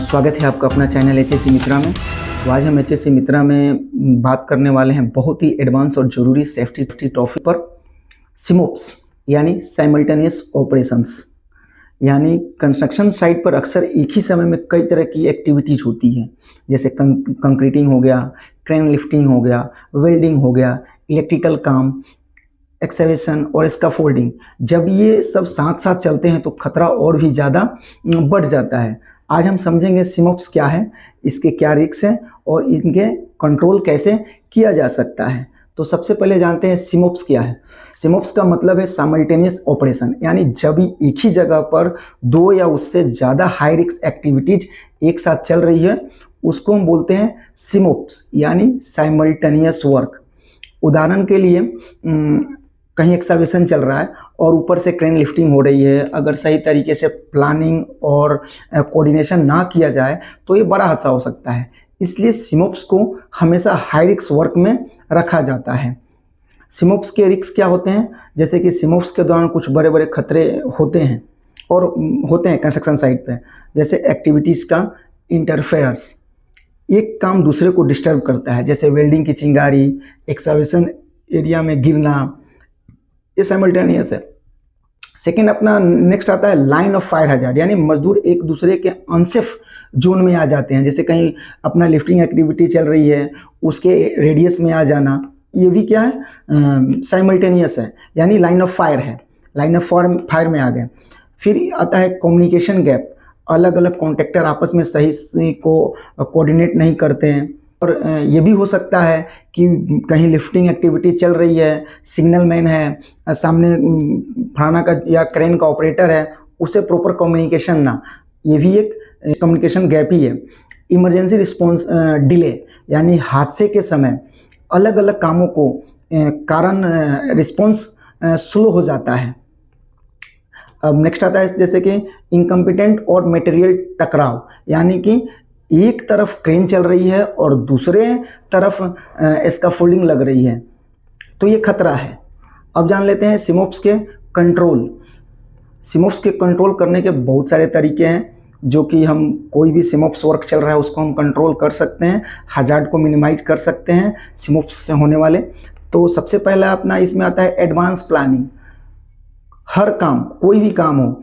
स्वागत है आपका अपना चैनल HSC मित्रा में। तो आज हम HSC मित्रा में बात करने वाले हैं बहुत ही एडवांस और ज़रूरी सेफ्टी टॉपिक पर, सिमोप्स यानी साइमल्टेनियस ऑपरेशंस। यानी कंस्ट्रक्शन साइट पर अक्सर एक ही समय में कई तरह की एक्टिविटीज़ होती हैं, जैसे कंक्रीटिंग हो गया, क्रेन लिफ्टिंग हो गया, वेल्डिंग हो गया, इलेक्ट्रिकल काम, एक्सकेवेशन और स्कैफोल्डिंग। जब ये सब साथ साथ चलते हैं तो खतरा और भी ज़्यादा बढ़ जाता है। आज हम समझेंगे सिमोप्स क्या है, इसके क्या रिस्क हैं और इनके कंट्रोल कैसे किया जा सकता है। तो सबसे पहले जानते हैं सिमोप्स क्या है। सिमोप्स का मतलब है साइमल्टेनियस ऑपरेशन, यानी जब एक ही जगह पर दो या उससे ज़्यादा हाई रिस्क एक्टिविटीज एक साथ चल रही है उसको हम बोलते हैं सिमोप्स यानी साइमल्टेनियस वर्क। उदाहरण के लिए कहीं एक्सकेवेशन चल रहा है और ऊपर से क्रेन लिफ्टिंग हो रही है, अगर सही तरीके से प्लानिंग और कोऑर्डिनेशन ना किया जाए तो ये बड़ा हादसा हो सकता है। इसलिए सिमोप्स को हमेशा हाई रिस्क वर्क में रखा जाता है। सिमोप्स के रिस्क क्या होते हैं, जैसे कि सिमोप्स के दौरान कुछ बड़े बड़े खतरे होते हैं कंस्ट्रक्शन साइट पे, जैसे एक्टिविटीज़ का इंटरफेरेंस, एक काम दूसरे को डिस्टर्ब करता है, जैसे वेल्डिंग की चिंगारी, एक्सकेवेशन एरिया में गिरना, ये साइमल्टेनियस है। सेकेंड अपना नेक्स्ट आता है लाइन ऑफ फायर हैजार्ड, यानी मजदूर एक दूसरे के अनसेफ जोन में आ जाते हैं, जैसे कहीं अपना लिफ्टिंग एक्टिविटी चल रही है उसके रेडियस में आ जाना, ये भी क्या है साइमल्टेनियस है, यानी लाइन ऑफ फायर है, लाइन ऑफ फायर में आ गए। फिर आता है कम्युनिकेशन गैप, अलग अलग कॉन्ट्रैक्टर आपस में सही से कोऑर्डिनेट नहीं करते हैं। और ये भी हो सकता है कि कहीं लिफ्टिंग एक्टिविटी चल रही है, सिग्नल मैन है, सामने फलाना का या क्रेन का ऑपरेटर है, उसे प्रॉपर कम्युनिकेशन ना, ये भी एक कम्युनिकेशन गैप ही है। इमरजेंसी रिस्पॉन्स डिले, यानी हादसे के समय अलग अलग कामों को कारण रिस्पॉन्स स्लो हो जाता है। अब नेक्स्ट आता है जैसे कि इनकम्पिटेंट और मटेरियल टकराव, यानी कि एक तरफ क्रेन चल रही है और दूसरे तरफ स्कैफोल्डिंग लग रही है, तो ये खतरा है। अब जान लेते हैं सिमोप्स के कंट्रोल। सिमोप्स के कंट्रोल करने के बहुत सारे तरीके हैं, जो कि हम कोई भी सिमोप्स वर्क चल रहा है उसको हम कंट्रोल कर सकते हैं, हजार्ड को मिनिमाइज कर सकते हैं सिमोप्स से होने वाले। तो सबसे पहला अपना इसमें आता है एडवांस प्लानिंग। हर काम, कोई भी काम हो,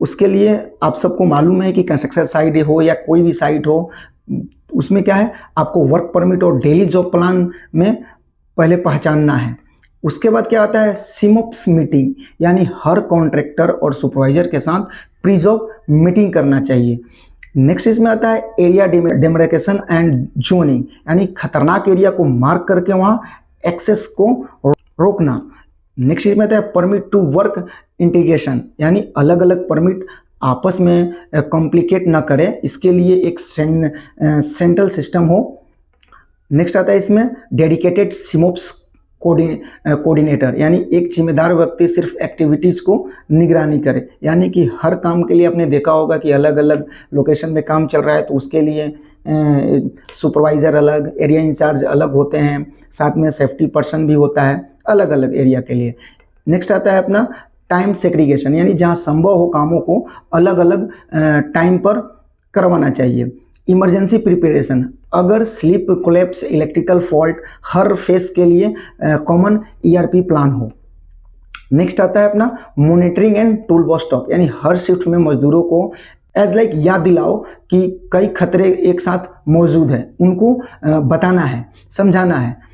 उसके लिए आप सबको मालूम है कि कंस्ट्रक्शन साइट हो या कोई भी साइट हो, उसमें क्या है, आपको वर्क परमिट और डेली जॉब प्लान में पहले पहचानना है। उसके बाद क्या आता है सिमोप्स मीटिंग, यानी हर कॉन्ट्रैक्टर और सुपरवाइजर के साथ प्री जॉब मीटिंग करना चाहिए। नेक्स्ट इसमें आता है एरिया डेमार्केशन एंड जोनिंग, यानी खतरनाक एरिया को मार्क करके वहाँ एक्सेस को रोकना। नेक्स्ट इसमें आता है परमिट टू वर्क इंटीग्रेशन, यानी अलग अलग परमिट आपस में कॉम्प्लिकेट ना करे, इसके लिए एक सेंट्रल सिस्टम हो। नेक्स्ट आता है इसमें डेडिकेटेड सिमोप्स कोऑर्डिनेटर, यानी एक जिम्मेदार व्यक्ति सिर्फ एक्टिविटीज़ को निगरानी करे, यानी कि हर काम के लिए आपने देखा होगा कि अलग अलग लोकेशन में काम चल रहा है तो उसके लिए सुपरवाइज़र अलग, एरिया इंचार्ज अलग होते हैं, साथ में सेफ्टी पर्सन भी होता है अलग अलग एरिया के लिए। नेक्स्ट आता है अपना टाइम सेग्रीगेशन, यानी जहाँ संभव हो कामों को अलग अलग टाइम पर करवाना चाहिए। इमरजेंसी प्रिपरेशन, अगर स्लिप, कोलैप्स, इलेक्ट्रिकल फॉल्ट, हर फेस के लिए कॉमन ERP प्लान हो। नेक्स्ट आता है अपना monitoring and tool box stock, यानी हर शिफ्ट में मजदूरों को एज लाइक याद दिलाओ कि कई खतरे एक साथ मौजूद हैं, उनको बताना है, समझाना है।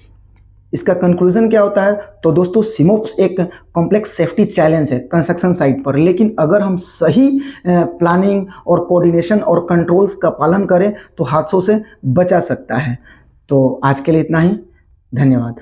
इसका कंक्लूजन क्या होता है, तो दोस्तों सिमोप्स एक कॉम्प्लेक्स सेफ्टी चैलेंज है कंस्ट्रक्शन साइट पर, लेकिन अगर हम सही प्लानिंग और कोऑर्डिनेशन और कंट्रोल्स का पालन करें तो हादसों से बचा सकता है। तो आज के लिए इतना ही, धन्यवाद।